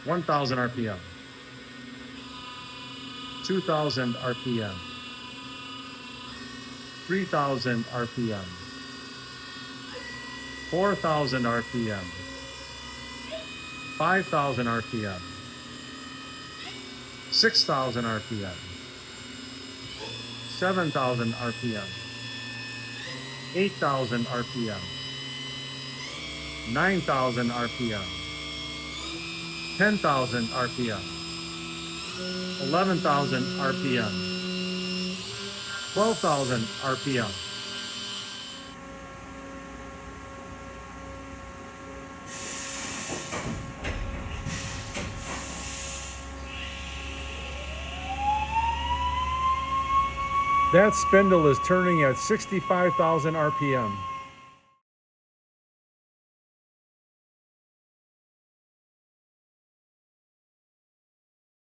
1,000 RPM, 2,000 RPM, 3,000 RPM, 4,000 RPM, 5,000 RPM, 6,000 RPM, 7,000 RPM, 8,000 RPM, 9,000 RPM, 10,000 RPM, 11,000 RPM, 12,000 RPM. That spindle is turning at 65,000 RPM.